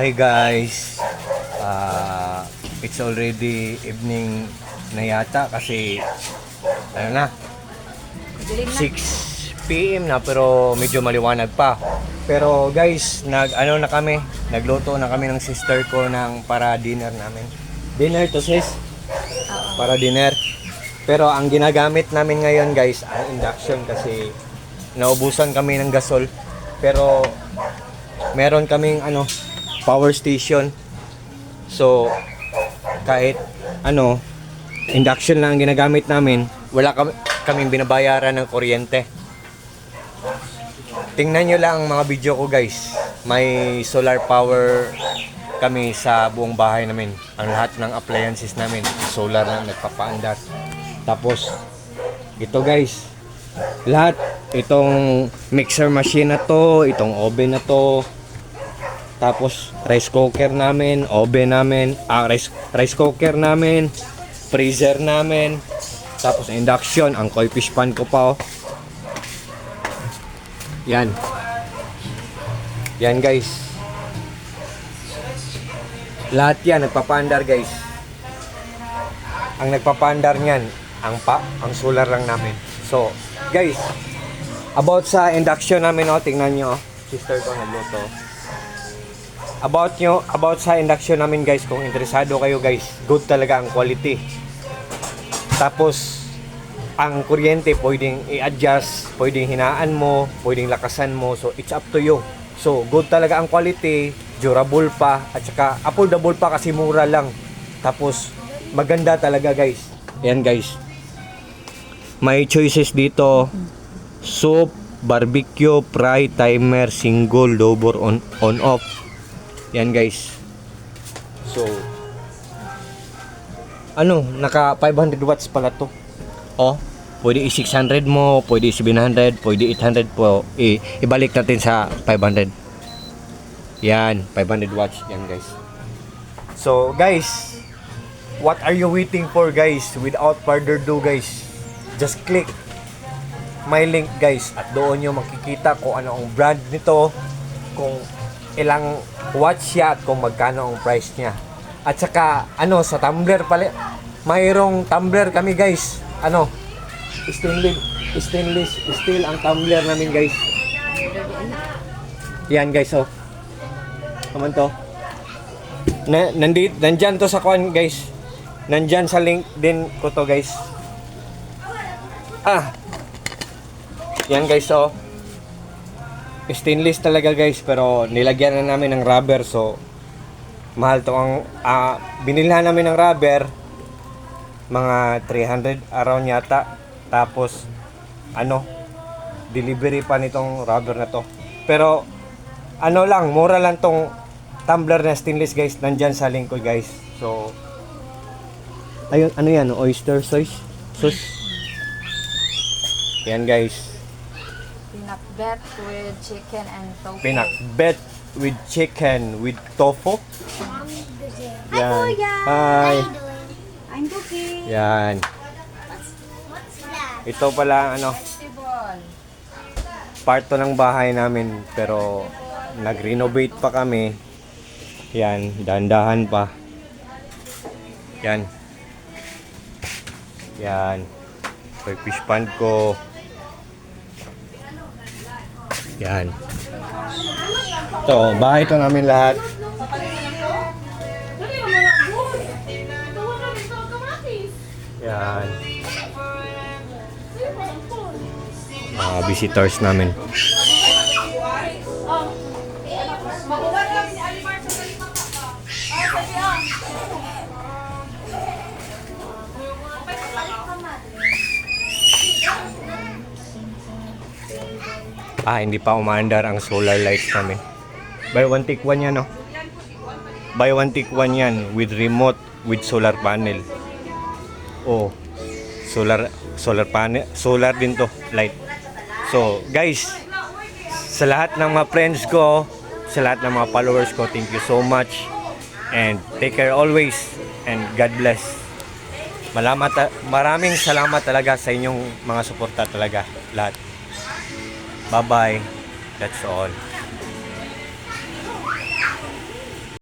Hi guys, it's already evening na yata kasi ano na, 6 PM na pero medyo maliwanag pa. Pero guys, nagluto na kami ng sister ko ng para dinner namin. Dinner to sis? Para dinner. Pero ang ginagamit namin ngayon guys, ang induction kasi naubusan kami ng gasol. Pero meron kaming power station. So kahit induction lang ang ginagamit namin, wala kaming binabayaran ng kuryente. Tingnan nyo lang ang mga video ko guys. May solar power kami sa buong bahay namin. Ang lahat ng appliances namin solar na nagpapaandar. Tapos ito guys, lahat itong mixer machine na to, itong oven na to, tapos rice cooker namin, oven namin, rice cooker namin, freezer namin, tapos induction, ang koi fish pan ko pa Yan. Yan guys. Lahat yan nagpapaandar guys. Ang nagpapaandar niyan, ang solar lang namin. So, guys, about sa induction namin, tingnan nyo, sister ko nagluto. About sa induction namin guys, kung interesado kayo guys, good talaga ang quality. Tapos ang kuryente pwedeng i-adjust, pwedeng hinaan mo, pwedeng lakasan mo, so it's up to you. So good talaga ang quality, durable pa, at saka affordable pa kasi mura lang. Tapos maganda talaga guys. Ayan guys, may choices dito: soup, barbecue, fry, timer, single, double, on off. Yan guys. So naka 500 watts pala to. Pwede i-600 mo, pwede i-700, pwede 800 po. Ibalik natin sa 500. Yan, 500 watts yan guys. So guys, what are you waiting for guys? Without further ado guys, just click my link guys at doon nyo makikita kung ano ang brand nito, kung ilang watts siya at kung magkano ang price niya. At saka sa tumbler pala, mayroong tumbler kami guys. Stainless steel ang tumbler namin guys. Yan guys, naman to. Nandyan to sa kuan guys. Nandyan sa link din ko to guys. Yan guys, stainless talaga guys, pero nilagyan na namin ng rubber, so mahal to. Ang binilhan namin ng rubber mga 300 around yata. Tapos delivery pa nitong rubber na to. Pero mura lang tong tumbler na stainless guys. Nandyan sa link ko guys. So ayun, yan, oyster sauce. Yan guys, Pinakbet with chicken and tofu. pinakbet with chicken with tofu. Hi, Yan. Kuya. Hi. How you doing? I'm cooking. Yan. What's that? Ito pala Vegetable. part to ng bahay namin, pero nag-renovate pa kami. Yan, dahan-dahan pa. Yan. Yan. Koi fish pan ko. Yan. Ito, bahay to namin lahat. Yan. Mga visitors namin. Hindi pa umaandar ang solar lights namin. Buy one take one yan, Buy one take one yan with remote, with solar panel. Solar panel, solar din to, light. So guys, sa lahat ng mga friends ko, sa lahat ng mga followers ko, thank you so much and take care always and God bless. Maraming salamat talaga sa inyong mga suporta talaga lahat. Bye bye. That's all.